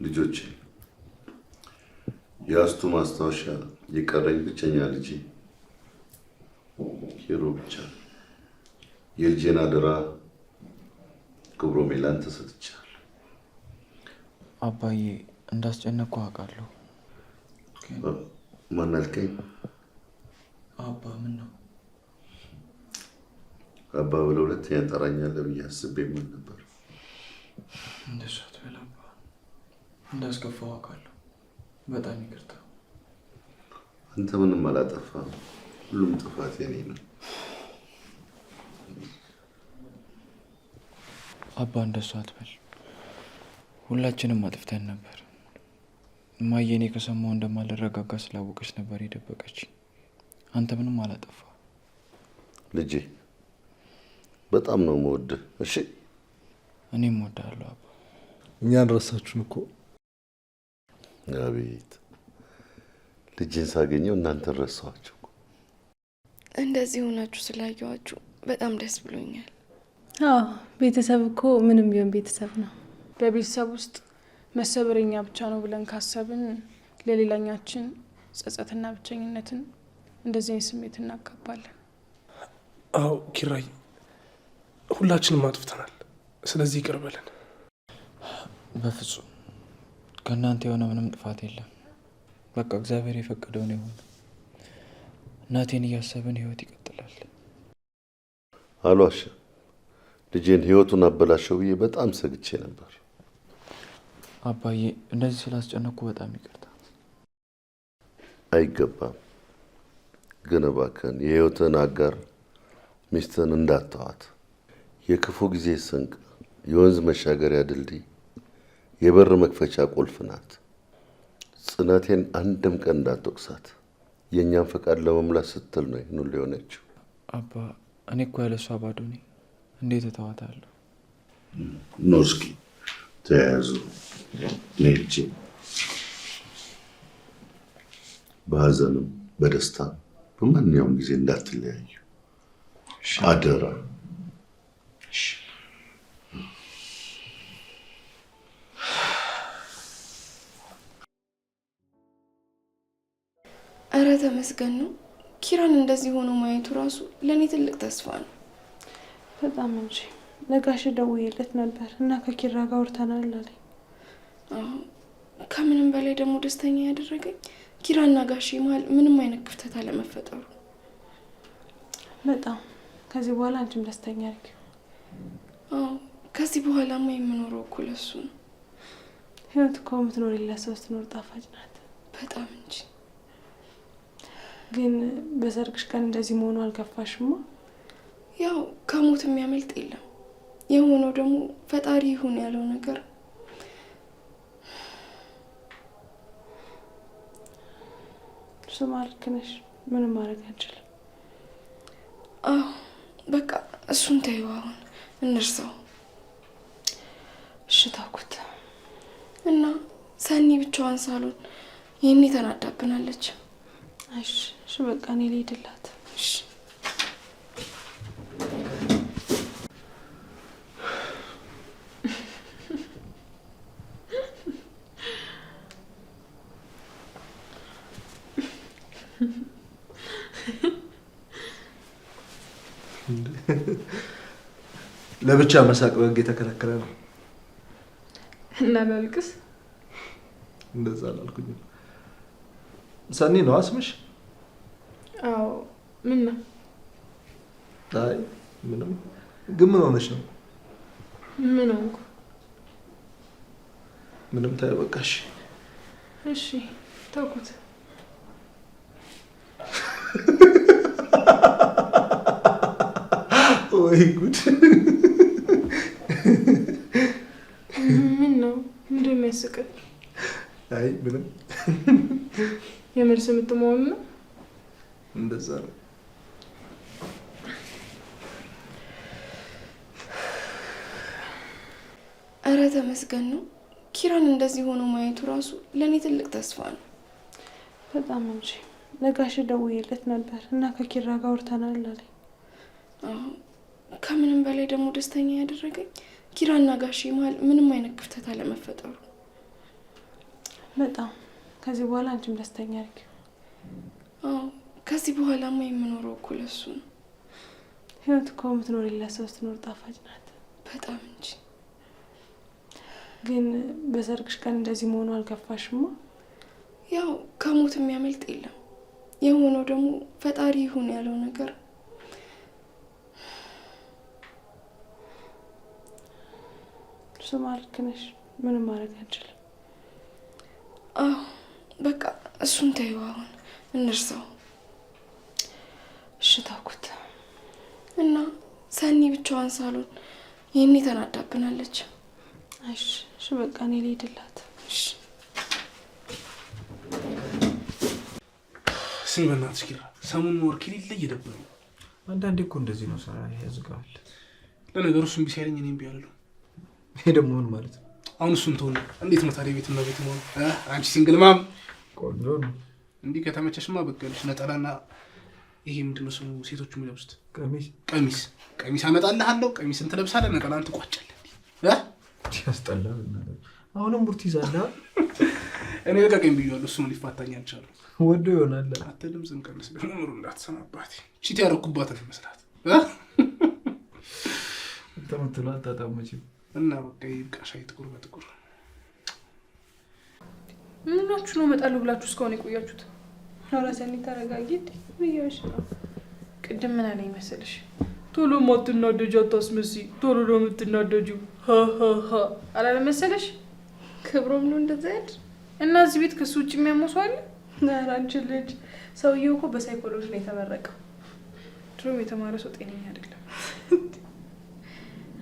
ልጆቼ የአስቱ ማስታወሻ የቀረኝ ብቸኛ ልጅ ሂሩ ብቻ። የልጄን አደራ ክብሮሜ ላንተ ሰጥቻለሁ። አባዬ እንዳስጨነቅኩ አውቃለሁ። ማን አልከኝ? አባ ምን ነው አባ ብለህ ሁለተኛ ጠራኛለህ ብዬ አስቤ ምን ነበር። እንደሱ አትበል አባ፣ እንዳስከፋው አውቃለሁ። በጣም ይቅርታ። አንተ ምንም አላጠፋም። ሁሉም ጥፋት የኔ ነው። አባ እንደሱ አትበል። ሁላችንም አጥፍተን ነበር። እማዬ እኔ ከሰማሁ እንደማልረጋጋ ስላወቀች ነበር የደበቀች። አንተ ምንም አላጠፋ። ልጄ በጣም ነው የምወድህ። እሺ እኔም እወድሃለሁ አባ። እኛን ረሳችሁን እኮ። አቤት ልጄን ሳገኘው እናንተን ረሳኋቸው። እንደዚህ ሆናችሁ ስላየኋችሁ በጣም ደስ ብሎኛል። አዎ ቤተሰብ እኮ ምንም ቢሆን ቤተሰብ ነው። በቤተሰብ ውስጥ መሰበረኛ ብቻ ነው ብለን ካሰብን ለሌላኛችን ጸጸትና ብቸኝነትን እንደዚህ አይነት ስሜት እናጋባለን። አዎ ኪራይ፣ ሁላችንም አጥፍተናል። ስለዚህ ይቅር በለን። በፍጹም ከእናንተ የሆነ ምንም ጥፋት የለም። በቃ እግዚአብሔር የፈቀደውን ይሁን። እናቴን እያሰብን ህይወት ይቀጥላል። አሏሽ ልጄን ህይወቱን አበላሸው ብዬ በጣም ሰግቼ ነበር። አባዬ እንደዚህ ስላስጨነቅኩ በጣም ይቅርታ። አይገባም፣ ግን እባክህን የህይወትን አጋር ሚስትህን እንዳትተዋት። የክፉ ጊዜ ስንቅ፣ የወንዝ መሻገሪያ ድልድይ፣ የበር መክፈቻ ቁልፍ ናት። ጽናቴን አንድም ቀን እንዳትወቅሳት። የእኛን ፈቃድ ለመሙላት ስትል ነው ይህን ሁሉ የሆነችው። አባ እኔ እኮ ያለ እሷ ባዶ ነኝ። እንዴት እተዋታለሁ? ኑ እስኪ ተያያዙ። ኔቼ በሀዘንም በደስታ በማንኛውም ጊዜ እንዳትለያዩ አደራ። እረ ተመስገን ነው። ኪራን እንደዚህ ሆኖ ማየቱ ራሱ ለእኔ ትልቅ ተስፋ ነው። በጣም እንጂ ለጋሽ ደውዬለት ነበር እና ከኪራ ጋር አውርተናል አለኝ። ከምንም በላይ ደግሞ ደስተኛ ያደረገኝ ኪራና ጋሽ መሀል ምንም አይነት ክፍተት አለመፈጠሩ። በጣም ከዚህ በኋላ አንቺም ደስተኛ አድርጊ። ከዚህ በኋላማ የምኖረው እኮ ለሱ ነው። ህይወት እኮ የምትኖሪለት ሰው ስትኖር ጣፋጭ ናት። በጣም እንጂ። ግን በሰርግሽ ቀን እንደዚህ መሆኑ አልከፋሽማ? ያው ከሞት የሚያመልጥ የለም። የሆነው ደግሞ ፈጣሪ ይሁን ያለው ነገር። እሱማ ልክ ነሽ። ምንም ማድረግ አንችልም። በቃ እሱን ተይው፣ አሁን እንርሳው። እሺ ተውኩት። እና ሰኒ ብቻዋን ሳሎን ይህኔ ተናዳብናለች። እሺ በቃ እኔ ልሂድላት። እሺ ለብቻ መሳቅ በህግ የተከለከለ ነው። እና ላልቅስ? እንደዛ አላልኩኝም። ሰኒ ነው አስምሽ? አዎ። ምን ነው? አይ ምንም። ግን ምን ሆነሽ ነው? ምን ሆንኩ? ምንም። ታይ በቃ እሺ። እሺ ተውኩት። ወይ ጉድ! ምን ነው? ምንድን ነው የሚያስቅህ? አይ ምንም። የመልስ የምትመሆኑ ነው? እንደዛ ነው። እረ ተመስገን ነው። ኪራን እንደዚህ ሆኖ ማየቱ ራሱ ለእኔ ትልቅ ተስፋ ነው። በጣም እንጂ ለጋሽ ደውዬለት ነበር እና ከኪራ ጋር አውርተናል አለኝ። ከምንም በላይ ደግሞ ደስተኛ ያደረገኝ ኪራና ጋሽ መሀል ምንም አይነት ክፍተት አለመፈጠሩ። በጣም ከዚህ በኋላ አንቺም ደስተኛ ነሽ? አዎ ከዚህ በኋላማ የምኖረው እኮ ለሱ ነው። ህይወት እኮ የምትኖሪለት ሰው ስትኖር ጣፋጭ ናት። በጣም እንጂ። ግን በሰርግሽ ቀን እንደዚህ መሆኑ አልከፋሽማ? ያው ከሞት የሚያመልጥ የለም። የሆነው ደግሞ ፈጣሪ ይሁን ያለው ነገር። እሱማ ልክ ነሽ። ምንም ማድረግ አንችልም። አዎ በቃ እሱን ተይው፣ አሁን እንርሳው። እሺ ተውኩት። እና ሰኒ ብቻዋን ሳሎን ይህኔ ተናዳብናለች። እሺ በቃ እኔ ልሂድላት። እሺ ስሚ በእናትሽ ኪራ፣ ሰሞኑን ወርክ ሊለ እየደበረኝ። አንዳንዴ እኮ እንደዚህ ነው፣ ስራ ያዝጋል። ለነገሩ እሱም ቢሲያለኝ እኔም ቢያለሁ። ይሄ ደግሞ ምን ማለት ነው? አሁን እሱን ተውና እንዴት ነው ታዲያ ቤትና ቤት መሆን? አንቺ ሲንግል ማም ቆንጆ ነው። እንዲህ ከተመቸሽማ በቀልሽ ነጠላና ይሄ ምንድነው ስሙ ሴቶቹ የሚለብሱት ቀሚስ አመጣልሃለሁ። ቀሚስን ትለብሳለህ፣ ነጠላን ትቋጫለህ። ያስጠላል። አሁንም ቡርት ይዛለህ። እኔ በቃኝ ብዬዋለሁ። እሱ ምን ሊፋታኝ አልቻለም። ወዶ ይሆናል። አትልም ዝም ቀንስ ደግሞ ምሩ እንዳትሰማባት። ቺት ያደረኩባት ነው መስላት ተምትሏ አጣጣመች እና በቃ ይብቃሽ። ጥቁር በጥቁር ምናችሁ ነው እመጣለሁ ብላችሁ እስካሁን የቆያችሁት? ራሴን ተረጋጊ። ብዬሽ ነው። ቅድም ምን አለኝ መሰለሽ? ቶሎ ማትናደጂ አታስመስይ፣ ቶሎ ነው የምትናደጂው አላለም መሰለሽ? ክብሮም ነው እንደዛ ያድ እና እዚህ ቤት ከሱ ውጭ የሚያሞሱ አለ? ኧረ አንቺ ልጅ፣ ሰውዬው እኮ በሳይኮሎጂ ነው የተመረቀው። ድሮም የተማረ ሰው ጤነኛ አይደለም።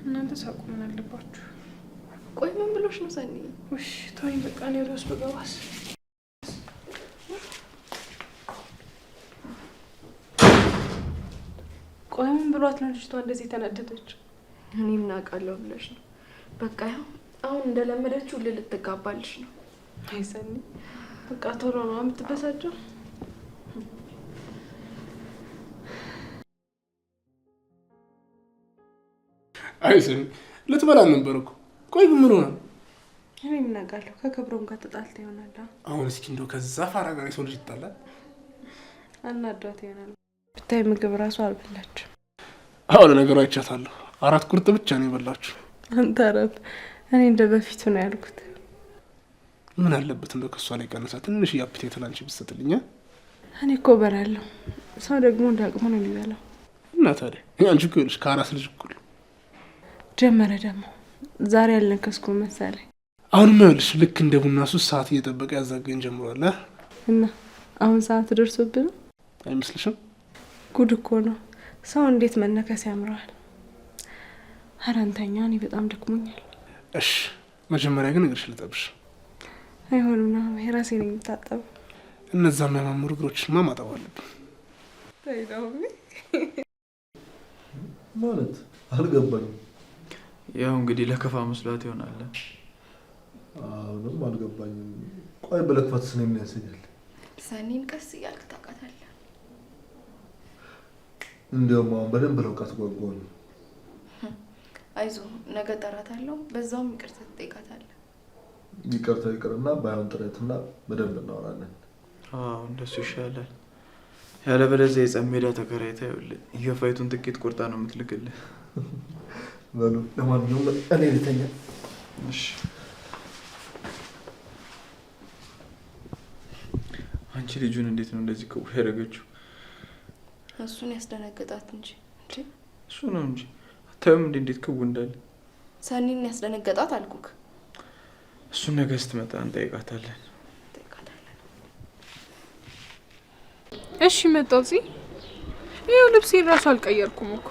እናንተ ሳቁ ምን አለባችሁ? ቆይ ምን ብሎሽ ነው ሰኒ? ውሽ ተወኝ በቃ። እኔ ወደ ውስጥ በገባስ ቆይ ምን ብሏት ነው ልጅቷ እንደዚህ የተናደደች? እኔ ምን አውቃለሁ ብለሽ ነው? በቃ ያው አሁን እንደለመደችው ልትጋባልሽ ነው። አይ ሰኒ፣ በቃ ቶሎ ነው የምትበሳጨው። አይ ሰኒ ልትበላ ነበር እኮ። ቆይ ግን ምን ሆነ? እኔ ምን አውቃለሁ። ከክብሮም ጋር ተጣልታ ይሆናል። አሁን እስኪ እንደው ከዛ ፋራ ጋር ሰው ልጅ ይጣላል? አናዷት ይሆናል። ብታይ ምግብ ራሱ አልበላችም። አዎ ለነገሩ አይቻታለሁ። 4 ቁርጥ ብቻ ነው የበላችሁ። አንተ አረፍ። እኔ እንደ በፊቱ ነው ያልኩት። ምን አለበት እንደው ከሷ ላይ ቀነሳ ትንሽ ያፕቴት ላንቺ ብትሰጥልኝ። እኔ እኮ በላለሁ። ሰው ደግሞ እንዳቅሙ ነው የሚበላው። እና ታዲያ አንቺ እኮ ይኸውልሽ ከአራስ ልጅ እኩል ጀመረ። ደግሞ ዛሬ ያልነከስኩ መሰለኝ። አሁንም ይኸውልሽ ልክ እንደ ቡና ሱስ ሰዓት እየጠበቀ ያዛገኝ ጀምሯል። እና አሁን ሰዓት ደርሶብን አይመስልሽም? ጉድ እኮ ነው። ሰው እንዴት መነከስ ያምረዋል። ኧረ አንተኛ፣ እኔ በጣም ደክሞኛል። እሺ መጀመሪያ ግን እግርሽ ልጠብሽ። አይሆንም ነው የራሴ ነኝ የምታጠበው። እነዛ የሚያማምሩ እግሮችማ ማጠብ አለብን። ማለት አልገባኝም። ያው እንግዲህ ለከፋ መስሏት ይሆናል። አሁንም አልገባኝም። ቆይ በለክፋት ስነ ምን ያሰኛል? ሰኒን ቀስ እያልክ ታውቃታለህ። እንደውም አሁን በደንብ ለውቃት ጓጓኝ። አይዞህ ነገ እጠራታለሁ። በዛውም ይቅርታ ትጠይቃታለህ። ይቅርታ ይቅርና ባይሆን ጥረትና በደንብ እናወራለን። አዎ እንደሱ ይሻላል። ያለበለዚያ የጸም ሜዳ ተከራይታ ይኸውልህ የፋይቱን ጥቂት ቁርጣ ነው የምትልክልህ። በሉ ለማንኛውም እኔ ልተኛ። እሺ አንቺ ልጁን እንዴት ነው እንደዚህ ክው ያደረገችው? እሱን ያስደነገጣት እንጂ እሱ ነው እንጂ አታዩም እንዴት ክው እንዳለ? ሰኒን ያስደነገጣት አልኩክ። እሱን ነገ ስትመጣ እንጠይቃታለን። እሺ መጣሁ። እዚህ ይኸው ልብሴን ራሱ አልቀየርኩም እኮ።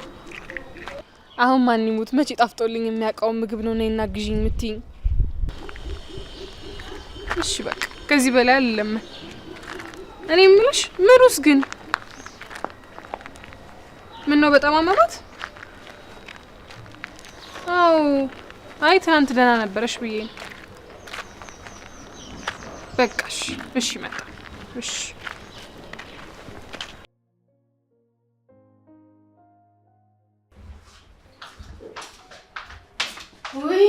አሁን ማን ይሙት መቼ ጣፍጦልኝ የሚያውቀው ምግብ ነው ነይና ግዢኝ የምትይኝ? እሺ በቃ ከዚህ በላይ አይደለም። እኔ የምልሽ ምሩስ ግን ምን ነው በጣም አመማት? አዎ አይ ትናንት ደህና ነበረሽ ብዬ ነው። በቃ እሺ መጣ። እሺ ወይ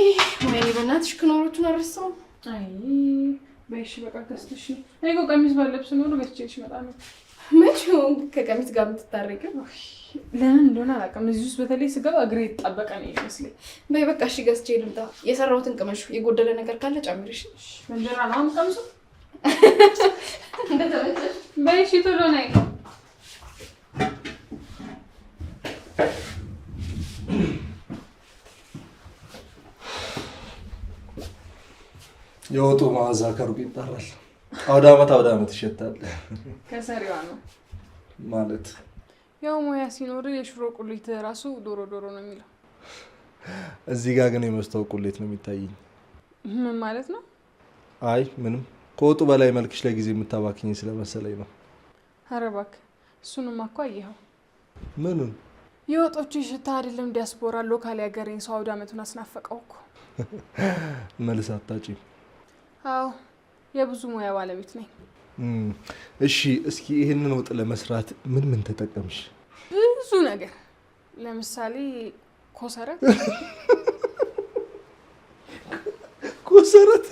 በእናትሽ ክኖሮቹን አረሳው። አይ በይሽ በቃ ገዝተሽ ነው። እኔ እኮ ቀሚስ ባለብስ ኖሮ ገዝቼልሽ እመጣ ነው። መቼ ነው ከቀሚስ ጋር የምትታረቂው? ለምን እንደሆነ አላውቅም። እዚህ ውስጥ በተለይ ስገባ እግሬ የተጣበቀ ነው ይመስለኝ። በይ በቃ እሺ ገዝቼ ልምጣ። የሰራሁትን ቅመሹ፣ የጎደለ ነገር ካለ ጨምሪሽ። እንጀራ ነው የምቀምሰው። እንደተመቸሽ በይ እሺ ቶሎ ነይ። የወጡ መዓዛ ከሩቅ ይጣራል። አውደ ዓመት ይሸታል። ከሰሪዋ ነው ማለት ያው ሙያ ሲኖር የሽሮ ቁሌት ራሱ ዶሮ ነው የሚለው። እዚህ ጋር ግን የመስታው ቁሌት ነው የሚታየኝ። ምን ማለት ነው? አይ ምንም፣ ከወጡ በላይ መልክሽ ለጊዜ የምታባክኝ ስለመሰለኝ ነው። ኧረ እባክህ እሱንም እኮ አየኸው። ምኑን? የወጦቹ ሽታ አይደለም ዲያስፖራ ሎካል ያገሬን ሰው አውደ ዓመቱን አስናፈቀው እኮ። መልስ አታጪም? አዎ የብዙ ሙያ ባለቤት ነኝ። እሺ እስኪ ይሄንን ወጥ ለመስራት ምን ተጠቀምሽ? ብዙ ነገር። ለምሳሌ ኮሰረት። ኮሰረት?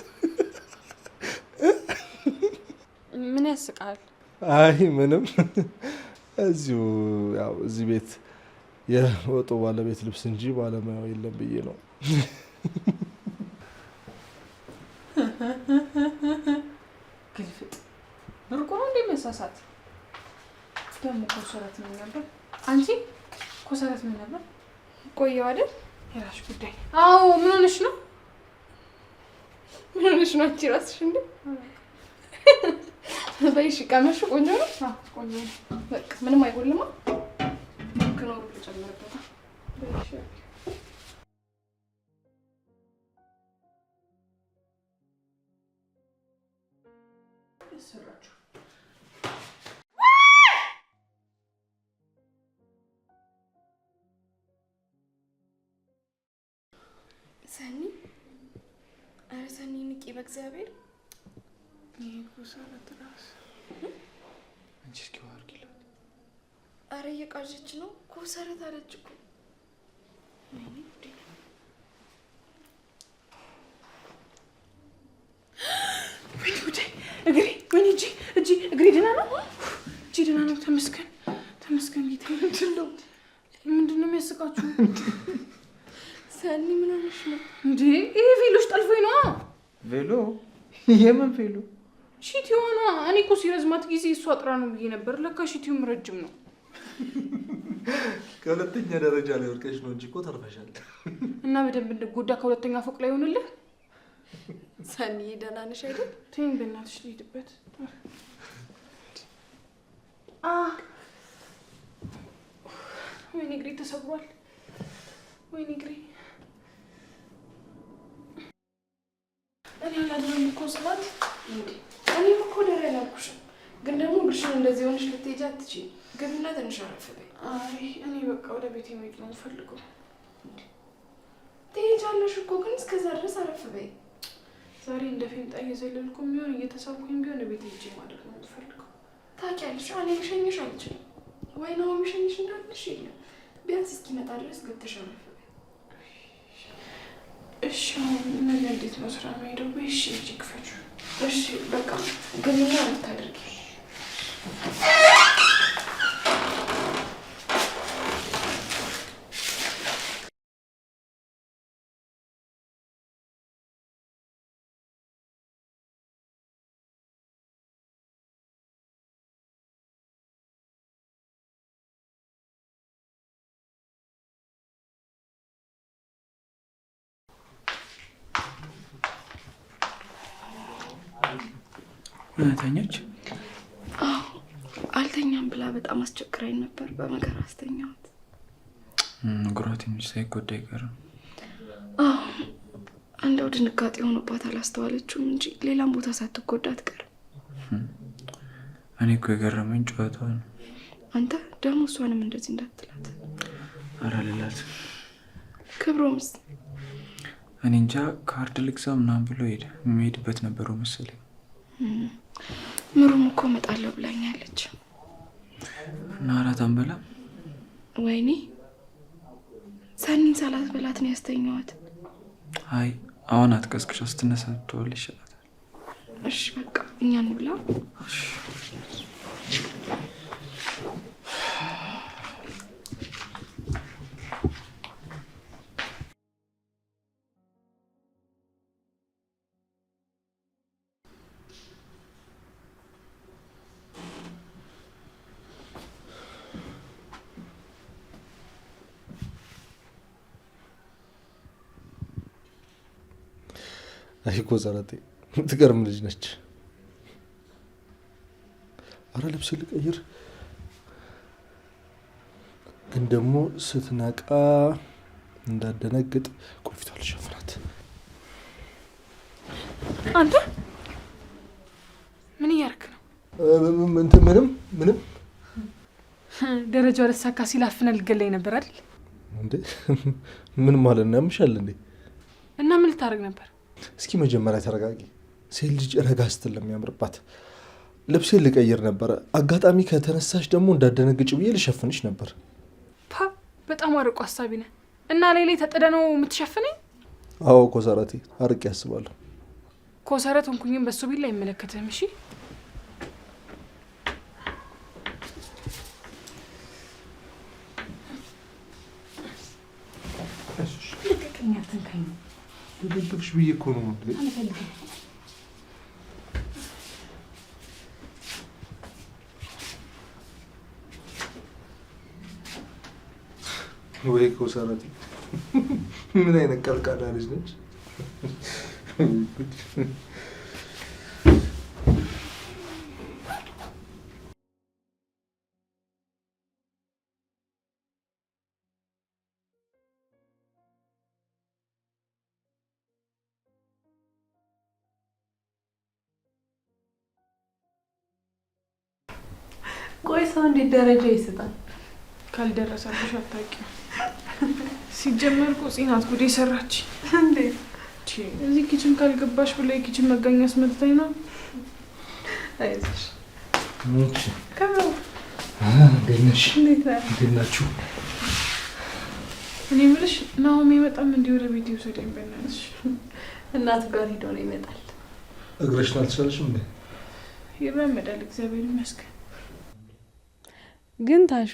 ምን ያስቃል? አይ ምንም፣ እዚህ ቤት የወጡ ባለቤት ልብስ እንጂ ባለሙያው የለም ብዬ ነው። ግልፍጥ ብርቁ ነው እንደሚያሳሳት ደግሞ ኮሰረት ነው ነበር። አንቺ ኮሰረት ምን ነበር? ቆየው አይደል? የራስሽ ጉዳይ። አዎ ምን ሆነሽ ነው? ምን ሆነሽ ነው አንቺ ራስሽ እንዴ? በይሽ ቀመሽ ቆንጆ ነው። ቆንጆ ነው። በቃ ምንም አይጎልማ። ከኖሩ ተጨመረበት። በይሽ ሰራችሁ። ሰኒ፣ ኧረ ሰኒ ንቂ በእግዚአብሔር። ይሄ ኮሰረት ራስ አንቺ እስኪ ዋርኪላት። ኧረ እየቃዠች ነው። ኮሰረት አለች እኮ። ወይኔ ጉዴ። ወይኔ ጉዴ። እግሬ፣ ወይኔ እጄ፣ እግሬ ደህና ነው? እጄ ደህና ነው። ተመስገን ጌታዬ። ምንድን ነው የሚያስቃችሁ? ሰኒ ምን ሆነሽ ነው እንዴ? ይሄ ቬሎሽ ጠልፎኝ ነው። ቬሎ? የምን ቬሎ? ሺቲው ነው። እኔ እኮ ሲረዝማት ጊዜ እሷ አጥራ ነው ብዬ ነበር። ለካ ሺቲውም ረጅም ነው። ከሁለተኛ ደረጃ ላይ ወርቀሽ ነው እንጂ እኮ ተርፈሻል። እና በደንብ እንድጎዳ ከሁለተኛ ፎቅ ላይ ይሆንልህ። ሰኒ ደህና ነሽ አይደል? ተይኝ በእናትሽ ልሂድበት። ወይኔ እግሬ ተሰብሯል። ወይኔ እግሬ። እኔ አላድርም እኮ ስላት እንዴ እኔም እኮ ደህና አላልኩሽም፣ ግን ደግሞ እግርሽን እንደዚህ ሆነሽ ልትሄጂ አትችይም። ግቢና ትንሽ አረፍ በይ። አይ እኔ በቃ ወደ ቤት መሄድ ነው የምፈልገው። ትሄጃለሽ እኮ ግን እስከዛ ድረስ አረፍ በይ። ዛሬ እንደ ፌንጣ እየዘለልኩም ቢሆን እየተሳብኩኝ ቢሆን ቤት ሄጄ ማድረግ ነው የምፈልገው። ታውቂያለሽ እኔ ልሸኝሽ አልችልም። ወይ ነው የሚሸኝሽ እንዳልሽ የለም። ቢያንስ እስኪመጣ ድረስ ገብተሽ አረፍ በይ። እሺ ነገ እንዴት ነው ስራ የምሄደው? እሺ እጅ ክፈቹ። እሺ በቃ ግቢና አረፍ ታድርጊ። ተኛች? አዎ አልተኛም ብላ በጣም አስቸግራኝ ነበር። በመከራ አስተኛሁት። እግሯ ትንሽ ሳይጎዳ አይቀርም። አዎ እንደው ድንጋጤ ሆኖባት አላስተዋለችውም እንጂ ሌላም ቦታ ሳትጎዳ አትቀርም። እኔ እኮ የገረመኝ ጨዋታዋ ነው። አንተ ደግሞ እሷንም እንደዚህ እንዳትላት። ኧረ ልላት። ክብሮምስ? እኔ እንጃ ካርድ ልግዛ ምናምን ብሎ ሄደ። የሚሄድበት ነበረው መሰለኝ። ምሩም እኮ እመጣለሁ ብላኛለች። እና እራት አንበላም? ወይኔ ሰኒን ሳላስበላት ነው ያስተኛዋት። አይ አሁን አትቀስቅሻ፣ ስትነሳ ትተዋል ይሻላታል። እሺ በቃ እኛ እንብላ። አይ ኮሰረቴ ትገርም ልጅ ነች። አረ ልብስ ልቀይር፣ ግን ደግሞ ስትነቃ እንዳደነግጥ ቁልፊቷ ልሸፍናት። አንተ ምን እያደረክ ነው? ምንም ደረጃው ለሳካ ሲል አፍነህ ልትገለኝ ነበር አይደል እንዴ? ምን ማለት ነው? ያምሻል እንዴ? እና ምን ልታደርግ ነበር? እስኪ መጀመሪያ ተረጋጊ። ሴት ልጅ ረጋ ስትል ለሚያምርባት። ልብሴን ልቀይር ነበረ። አጋጣሚ ከተነሳሽ ደግሞ እንዳደነግጭ ብዬ ልሸፍንሽ ነበር። ፓ በጣም አርቆ ሀሳቢ ነህ። እና ሌላ ተጠደ ነው የምትሸፍነኝ? አዎ ኮሰረቴ፣ አርቄ ያስባለሁ። ኮሰረት እንኩኝም በሱ ቢላ አይመለከትህም። እሺ ልቀቀኝ፣ አትንካኝ። ልደብቅሽ ብዬ እኮ ነው። አልፈልግም። ወይ ኮሰረቴ፣ ምን አይነት ቀልቃዳ ልጅ ነች? ቆይ ሰው እንዴት ደረጃ ይሰጣል? ካልደረሰብሽ አታውቂም። ሲጀመር እኮ ጽናት ጉዴ ሰራች። እንዴት? እዚህ ኪችን ካልገባሽ ብላ የኪችን መጋኛ አስመትታኝ ነው። አይዞሽ ሞች ከመው ደነሽ እንዴት ናችሁ? እኔ የምልሽ ናሆም የመጣም እንዲህ ወደ ቤት ይውሰደኝ በእናትሽ። እናቱ ጋር ሄዶ ነው ይመጣል። እግረሽን አልተሻለሽም እንዴ? ይራመዳል፣ እግዚአብሔር ይመስገን። ግን ታሹ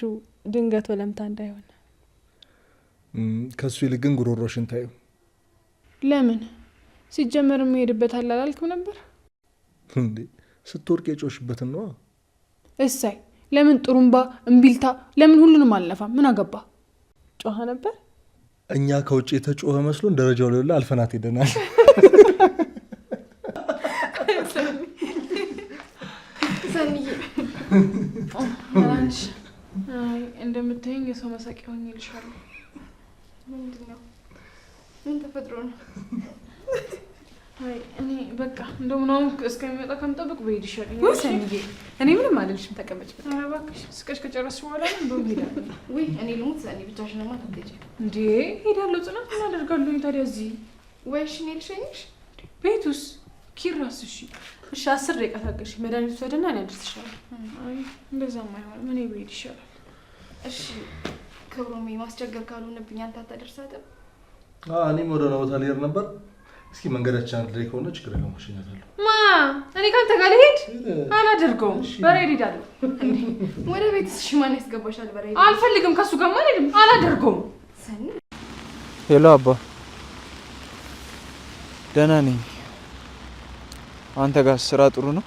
ድንገት ወለምታ እንዳይሆን ከሱ ይልቅ ግን ጉሮሮሽን ታዩ። ለምን? ሲጀመር የምሄድበት አላላልክም ነበር እንዴ? ስትወርቅ የጮሽበትን ነዋ። እሳይ ለምን ጥሩምባ እምቢልታ ለምን ሁሉንም አልነፋም? ምን አገባ? ጮኸ ነበር። እኛ ከውጭ የተጮኸ መስሎን ደረጃው ላይ ሁላ አልፈናት ሄደናል። ሰንዬ አይ እንደምታየኝ የሰው መሳቂያ ሆኜ እልሻለሁ። ምንድን ነው? ምን ተፈጥሮ ነው? አይ እኔ በቃ እንደው ምናምን እስከሚመጣ ከምጠብቅ በሄድ ይሻለኛል። ወይ ሰንዬ፣ እኔ ምንም አልልሽም፣ ተቀመጭበት። ኧረ እባክሽ ስቀሽ ከጨረስሽ በኋላ ነው እንደውም ሄዳለሁ። ውይ እኔ ልሙት ሰኒ፣ ብቻሽንማ አትሄጂም እንዴ? ሄዳለሁ ጽናት፣ ምን አደርጋለሁ ታዲያ እዚህ? ወይ እሺ እኔ ልሸኝሽ? ቤቱስ ኪራስ? እሺ እሺ 10 ደቂቃ ታገሽ፣ መድኃኒት ወሰደና እኔ አደርስሻለሁ። አይ እንደዛም አይሆንም፣ እኔ ብሄድ ይሻላል። እሺ ክብሮሜ፣ ማስቸገር ካልሆነብኝ አንተ አታደርሳትም? እኔም ወደ ሆነ ቦታ ልሄድ ነበር። እስኪ መንገዳችን አንድ ላይ ከሆነ ችግር የለውም፣ እሸኛታለሁ። ማ እኔ ካንተ ጋር ልሄድ? አላደርገውም፣ በሬድ ሄዳለሁ። ወደ ቤትስ እሺ ማን ያስገባሻል? በሬድ አልፈልግም፣ ከሱ ጋር አልሄድም፣ አላደርገውም። ሰኒ ሄሎ አባ፣ ደህና ነኝ። አንተ ጋር ስራ ጥሩ ነው?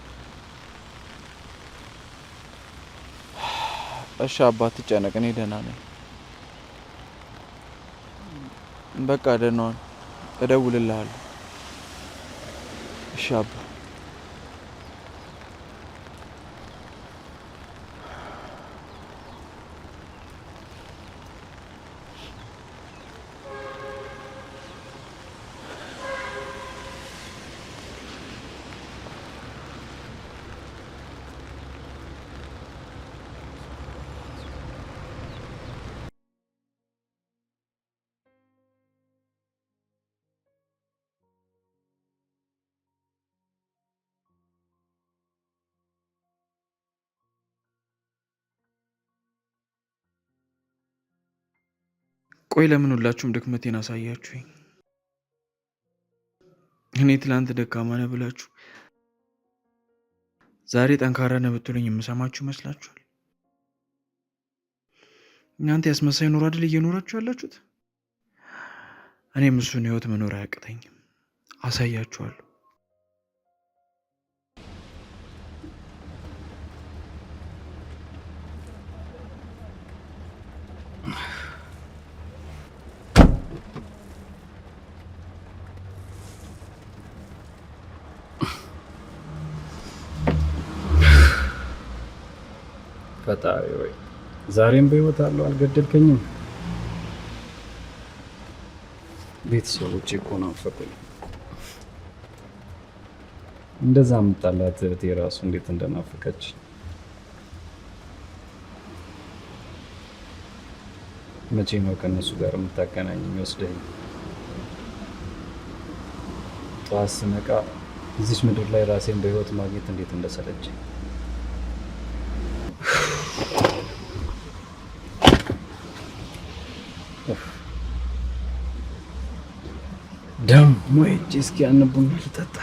እሺ አባ አትጨነቅ፣ እኔ ደህና ነኝ። በቃ ደህና ነኝ፣ እደውልልሃለሁ። እሺ አባ። ቆይ ለምን ሁላችሁም ድክመቴን አሳያችሁኝ? እኔ ትላንት ደካማ ነህ ብላችሁ ዛሬ ጠንካራ ነህ ብትሉኝ የምሰማችሁ ይመስላችኋል? እናንተ ያስመሳይ ኑሮ አይደል እየኖራችሁ ያላችሁት? እኔም እሱን ህይወት መኖር አያቅተኝም። አሳያችኋለሁ። ፈጣሪ ወይ ዛሬም በህይወት አለው አልገደልከኝም። ቤተሰቦቼ እኮ ናፈቁኝ። እንደዛ የምጣላት እህቴ ራሱ እንዴት እንደናፈቀች። መቼ ነው ከእነሱ ጋር የምታገናኝ የሚወስደኝ? ጠዋት ስነቃ እዚች ምድር ላይ ራሴን በህይወት ማግኘት እንዴት እንደሰለችኝ። ደግሞ ሂጅ እስኪ ያን ቡና ልጠጣ።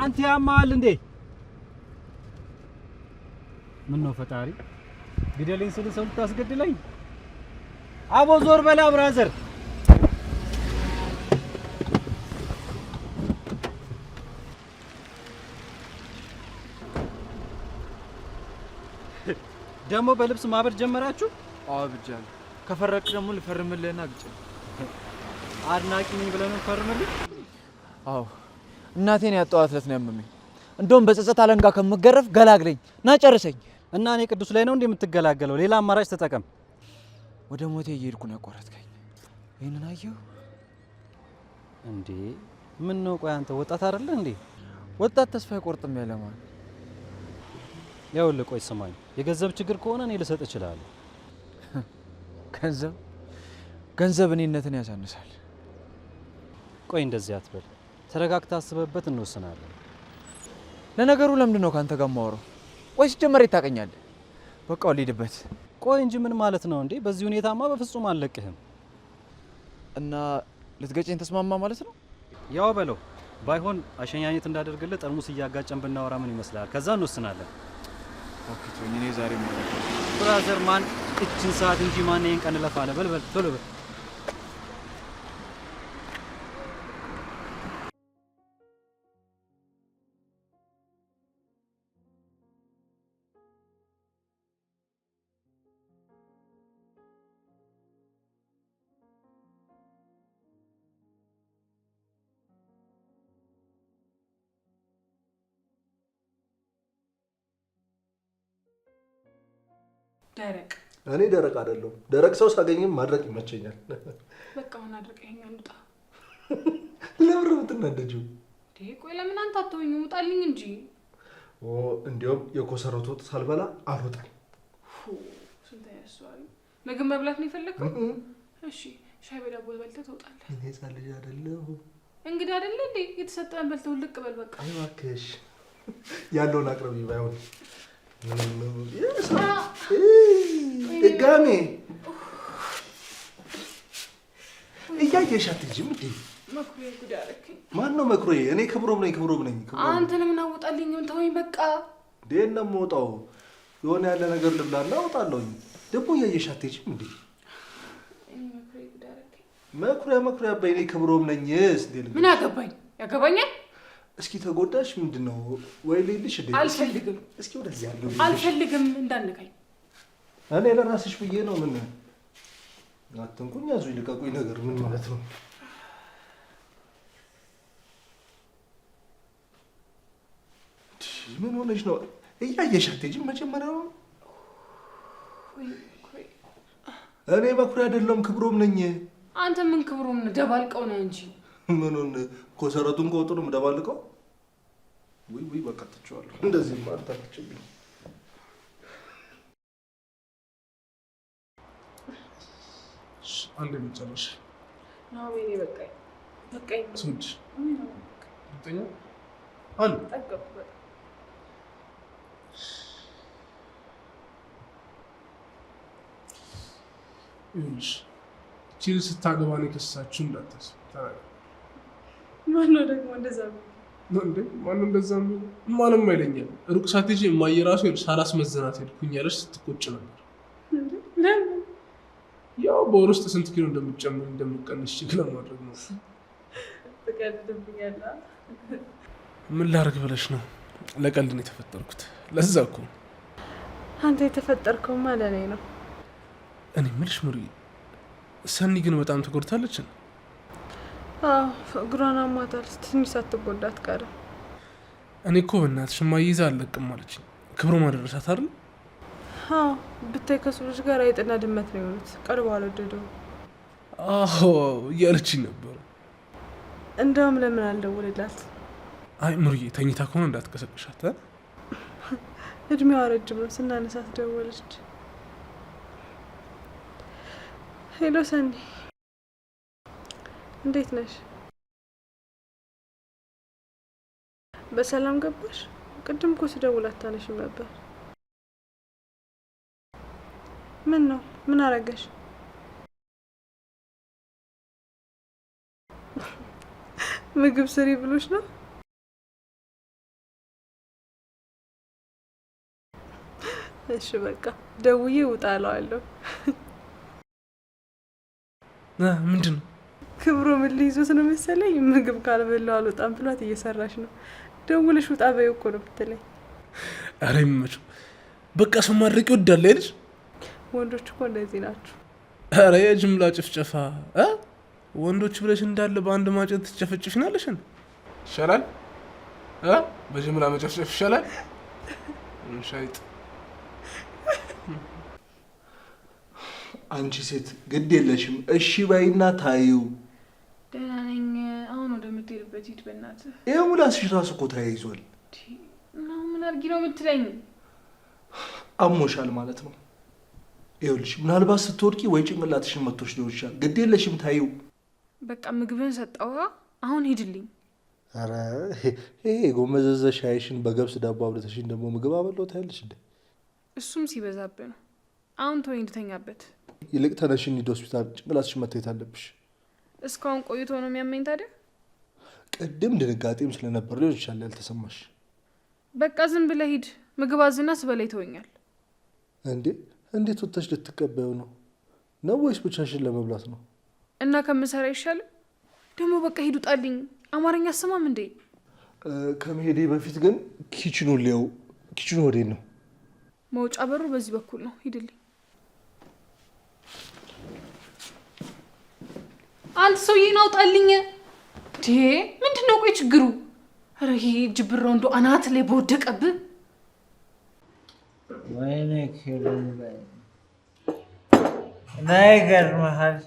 አንተ ያማል እንዴ? ምን ነው ፈጣሪ ግደለኝ ስል ሰው ልታስገድለኝ? አቦ ዞር በላ ብራዘር። ደግሞ በልብስ ማበድ ጀመራችሁ? አዎ ብቻለሁ። ከፈረክ ደግሞ ልፈርምልህና ግጭ። አድናቂ ነኝ ብለህ ነው ፈርምልህ? አዎ እናቴን ያጣኋት ዕለት ነው ያመመኝ። እንደውም በጸጸት አለንጋ ከምገረፍ ገላግለኝ ና ጨርሰኝ። እና እኔ ቅዱስ ላይ ነው እንዴ የምትገላገለው? ሌላ አማራጭ ተጠቀም። ወደ ሞቴ እየሄድኩ ነው ያቋረጥከኝ። ይሄንን አየሁ እንዴ? ምን ነው? ቆይ አንተ ወጣት አይደለህ እንዴ? ወጣት ተስፋ አይቆርጥም ያለማን። ይኸውልህ ቆይ ስማኝ፣ የገንዘብ ችግር ከሆነ እኔ ልሰጥ እችላለሁ። ገንዘብ እኔነትን ያሳንሳል። ቆይ እንደዚህ አትበል፣ ተረጋግተህ አስበህበት እንወስናለን። ለነገሩ ለምንድን ነው ካንተ ጋር የማወራው? ቆይ ሲጀመር ታውቀኛለህ። በቃ ልሂድበት። ቆይ እንጂ ምን ማለት ነው እንዴ? በዚህ ሁኔታማ በፍጹም አልለቅህም። እና ልትገጨኝ ተስማማ ማለት ነው? ያው በለው። ባይሆን አሸኛኘት እንዳደርግልህ ጠርሙስ እያጋጨን ብናወራ ምን ይመስላል? ከዛ እንወስናለን። ኦኬ ቶኝ፣ እኔ ዛሬ ማለት ነው ብራዘር፣ ማን እችን ሰዓት እንጂ ማን ይሄን ቀን ለፋለ? በል ቶሎ በል። ደረቅ እኔ ደረቅ አይደለሁም። ደረቅ ሰው ሳገኝም ማድረቅ ይመቸኛል። በቃ ምን አድርቀኝ አንውጣ። ለምን ነው የምትናደጂው? ቆይ ለምን አንተ አትወኝ? ውጣልኝ እንጂ። እንዲያውም የኮሰረቱ ወጥ ሳልበላ አልወጣም። ስንት ያስዋል። ምግብ መብላት ነው የፈለግከው? እሺ ሻይ በዳቦ በልተህ ትወጣለህ። እኔ ህፃን ልጅ አይደለሁ። እንግዲህ አይደለ እንዴ? የተሰጠህን በልተህ ልቅ በል በቃ። እባክሽ ያለውን አቅርቢ። ባይሆን ድጋሜ እያየሽ አትሄጂም እንዴ? መኩሪያ ጉድ አደረከኝ። ማን ነው መኩሪያ? እኔ ክብሮም ነኝ። ክብሮም ነኝ። አንተ ለምን አወጣልኝ? ተወኝ በቃ። እንዴት ነው የምወጣው? የሆነ ያለ ነገር ልብላና እወጣለሁኝ። ደግሞ እያየሽ አትሄጂም እንዴ? መኩሪያ ጉድ አደረከኝ። መኩሪያ በይ። እኔ ክብሮም ነኝ። ምን አገባኝ? ያገባኛል። እስኪ ተጎዳሽ ምንድነው? ወይ ልልሽ እንዴ? አልፈልግም። እስኪ ወደዚህ ያለው አልፈልግም። እንዳንከኝ እኔ ለራስሽ ብዬ ነው። ምን አትንኩኝ፣ ያዙ ይልቀቁኝ ነገር ምን ማለት ነው? ምን ሆነሽ ነው? እያየሽ አትሄጂም? መጀመሪያ ነው እኔ መኩሪያ አይደለም ክብሮም ነኝ። አንተ ምን ክብሮም ነህ? ደባልቀው ነህ እንጂ ምኑን ኮሰረቱን ከወጡንም ደባልቀው። ወይ በቃ ትቼዋለሁ። እንደዚህ ማለት አትችልም። አንድ መጨረሻ ነው። ወይኔ በቃ ስንት ተኛ አሉ ይኸውልሽ ቺል ስታገባን የከሳችሁ እንዳታስብ። ማነው ደግሞ እንደዛ እንዴ? ማነው እንደዛ የሚለው? ማንም አይለኛል። ሩቅ ሳትሄጂ እማዬ እራሱ ሳላስመዝናት ሄድኩኝ ያለሽ ስትቆጭ ነበር። ለምን? ያው በወር ውስጥ ስንት ኪሎ እንደምትጨምር እንደምትቀንሽ ቼክ ለማድረግ ነው። ትቀልድብኛለህ። ምን ላድርግ ብለሽ ነው? ለቀልድ ነው የተፈጠርኩት። ለዛ እኮ አንተ የተፈጠርከው ማለት ነው። እኔ የምልሽ ሙሪ፣ ሰኒ ግን በጣም ተጎድታለች። አዎ እግሯን አሟታል። ትንሽ ሳትጎዳ አትቀርም። እኔ እኮ በእናትሽ እማዬ ይዛ አልለቅም አለችኝ። ክብሮ ማደረሳት አይደል? አዎ ብታይ ከሱ ልጅ ጋር አይጥና ድመት ነው የሆኑት። ቀልቧ አልወደደውም። አዎ እያለችኝ ነበር። እንደውም ለምን አልደውልላት? አይ ሙሪዬ ተኝታ ከሆነ እንዳትቀሰቅሻት። እድሜዋ ረጅም ነው፣ ስናነሳት ደወለች። ሄሎ ሰኒ፣ እንዴት ነሽ? በሰላም ገባሽ? ቅድም እኮ ስደውል አታነሽም ነበር። ምን ነው? ምን አረገሽ? ምግብ ስሪ ብሎሽ ነው? እሺ በቃ ደውዬ ውጣ እለዋለሁ። ምንድን ነው? ክብሮ ምን ሊይዞት ነው መሰለኝ። ምግብ ካልበላው አልወጣም ብሏት እየሰራሽ ነው። ደውልሽ ውጣ በይው እኮ ነው ብትለኝ። ኧረ ይመችው። በቃ ሰው ማድረቅ ይወዳል አይደል? ወንዶች እኮ እንደዚህ ናቸው። ኧረ የጅምላ ጭፍጨፋ ወንዶች ብለሽ እንዳለ በአንድ ማጨት ትጨፈጭፍናለሽ። ይሻላል በጅምላ መጨፍጨፍ ይሻላል። ሻይጥ አንቺ ሴት ግድ የለሽም። እሺ በይና ታዩ። ደህና ነኝ። አሁን ወደምትሄድበት ሂድ በእናትህ። ይኸው ሙላስሽ ራሱ እኮ ተያይዟል። እና ምን አድርጊ ነው የምትለኝ? አሞሻል ማለት ነው። ይኸውልሽ ምናልባት ስትወድቂ ወይ ጭንቅላትሽን መቶሽ ሊሆን ይችላል። ግድ የለሽም ታዩ። በቃ ምግብን ሰጠዋ። አሁን ሂድልኝ። ኧረ ይሄ የጎመዘዘ ሻይሽን በገብስ ዳቦ አብለተሽኝ ደግሞ ምግብ አበላው ታያለሽ እንዴ? እሱም ሲበዛብህ ነው። አሁን ተወኝ እንድተኛበት። ይልቅ ተነሽ እንሂድ ሆስፒታል። ጭንቅላትሽን መታየት አለብሽ። እስካሁን ቆይቶ ነው የሚያመኝ ታዲያ? ቅድም ድንጋጤም ስለነበር ሊሆን ይችላል ያልተሰማሽ። በቃ ዝም ብለህ ሂድ። ምግብ አዝና ስበላ ይተወኛል። እንዴ እንዴት ወጥተሽ ልትቀበዩ ነው? ነው ወይስ ብቻሽን ለመብላት ነው? እና ከምሰራ ይሻላል። ደግሞ በቃ ሂድ ውጣልኝ። አማርኛ አሰማም እንዴ? ከመሄዴ በፊት ግን ኪችኑ ሊያው። ኪችኑ ወዴት ነው? መውጫ በሩ በዚህ በኩል ነው። ሂድልኝ። አንተ ሰውዬ ናውጣልኝ። ምንድን ነው ቆይ ችግሩ? ኧረ ይሄ ጅብራው እንደው አናት ላይ በወደቀብህ። ወይኔ ኪሩን በይ ናይ ገርመሃል።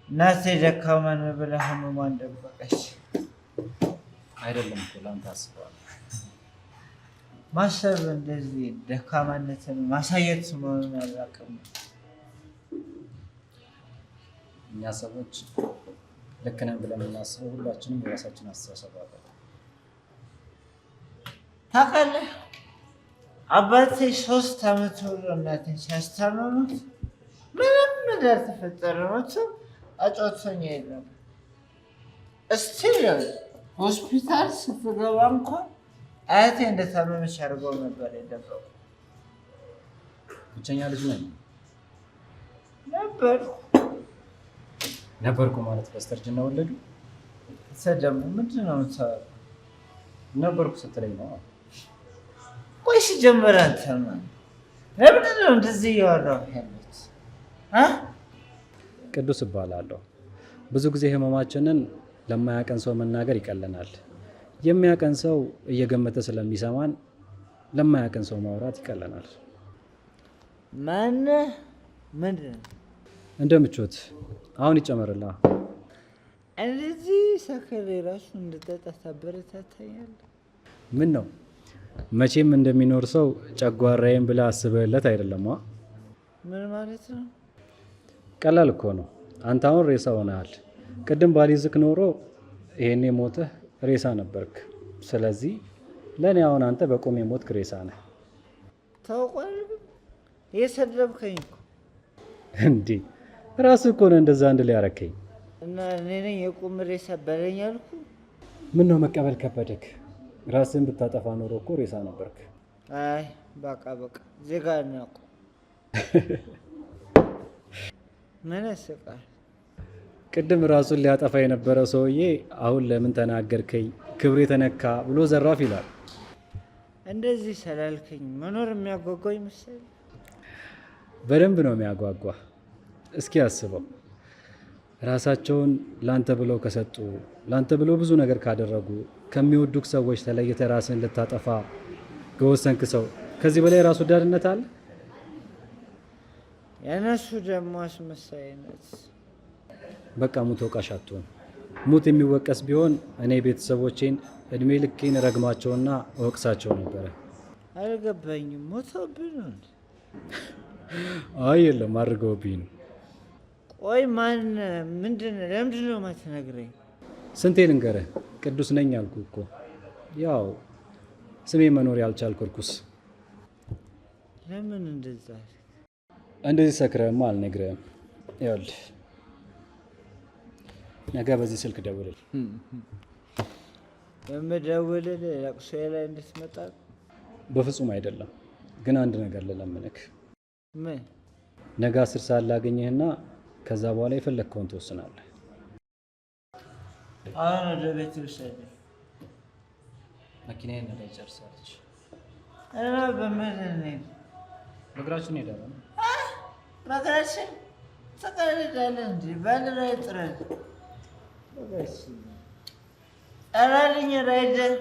እናቴ ደካማ ነው ብላ ህመሟን ደበቀች። አይደለም እኮ ላንተ አስበዋል። ማሰብ እንደዚህ ደካማነትን ማሳየት መሆኑን አላውቅም። እኛ ሰዎች ልክ ነን ብለን የምናስበው ሁላችንም የራሳችን አስተሳሰብ አለ። ታውቃለህ አባቴ 3 ዓመት ሙሉ እናቴን ሲያስታምሙት ምንም እንዳልተፈጠረ መቶ አጫውቶኝ የለም። እስቲል ሆስፒታል ስትገባ እንኳን አያቴ እንደታመመች አድርገው ነበር የደበቁ። ብቸኛ ልጅ ነኝ ነበርኩ ማለት በስተርጅና ወለዱ። ደግሞ ምንድን ነው የምታወራው? ነበርኩ ስትለኝ ነው። ቆይ ሲጀመር አንተ ማን? ለምንድን ነው እንደዚህ እያወራሁ ያለሁት? ቅዱስ እባላለሁ። ብዙ ጊዜ ህመማችንን ለማያቀን ሰው መናገር ይቀለናል። የሚያቀን ሰው እየገመተ ስለሚሰማን ለማያቀን ሰው ማውራት ይቀለናል። ማነህ? ምንድን ነው? እንደ ምቾት አሁን ይጨመርላ። እንደዚህ ሰከሬ ራሱ እንድጠጣ ታበረታታኛለህ? ምን ነው መቼም እንደሚኖር ሰው ጨጓራዬን ብለህ አስበህለት አይደለም? ምን ማለት ነው? ቀላል እኮ ነው። አንተ አሁን ሬሳ ሆነሃል። ቅድም ባሊዝክ ኖሮ ይሄኔ ሞተህ ሬሳ ነበርክ። ስለዚህ ለእኔ አሁን አንተ በቆም የሞትክ ሬሳ ነህ። ታውቋል። የሰደብከኝ እኮ እንዴ! ራስህ እኮ ነው እንደዛ አንድ ላይ ያረከኝ። እና እኔ ነኝ የቁም ሬሳ በለኝ አልኩ። ምን ነው መቀበል ከበደክ? ራስህን ብታጠፋ ኖሮ እኮ ሬሳ ነበርክ። አይ በቃ ዜጋ እናውቁ። ምን ያስቃል? ቅድም ራሱን ሊያጠፋ የነበረ ሰውዬ አሁን ለምን ተናገርከኝ ክብሬ ተነካ ብሎ ዘራፍ ይላል። እንደዚህ ስላልከኝ መኖር የሚያጓጓኝ መሰለኝ። በደንብ ነው የሚያጓጓ። እስኪ አስበው፣ ራሳቸውን ላንተ ብለው ከሰጡ፣ ላንተ ብለው ብዙ ነገር ካደረጉ፣ ከሚወዱክ ሰዎች ተለይተ ራስን ልታጠፋ ከወሰንክ ሰው ከዚህ በላይ ራስ ወዳድነት አለ? የነሱ ደግሞ አስመሳይነት። በቃ ሙት ወቃሽ አትሆን። ሙት የሚወቀስ ቢሆን እኔ ቤተሰቦቼን እድሜ ልኬን ረግማቸውና እወቅሳቸው ነበረ። አልገባኝም። ሞተብኝ ነው? አይ የለም አድርገውብኝ ነው። ቆይ ማን ለምንድን ነው የማትነግረኝ? ስንቴ ልንገርህ? ቅዱስ ነኝ አልኩ እኮ። ያው ስሜ መኖር ያልቻልኩ እርኩስ። ለምን እንደዛ? እንደዚህ ሰክረህማ አልነግርህም። ይኸውልህ ነገ በዚህ ስልክ ደውልል። በምደውልል ለቅሶ ላይ እንድትመጣ? በፍጹም አይደለም፣ ግን አንድ ነገር ልለምንክ። ምን? ነገ 10 ሰዓት ላገኘህና ከዛ በኋላ የፈለግከውን ትወስናለህ። አሁን ወደ ቤት ውሰድ። መኪናዬን ነዳጅ ጨርሳለች። እና በምን እንሂድ? በእግራችን እንሄዳለን። በእግራችን ትቀልዳለህ እንጂ ባለራዕይ ጥረት ጠራልኝ ራይደር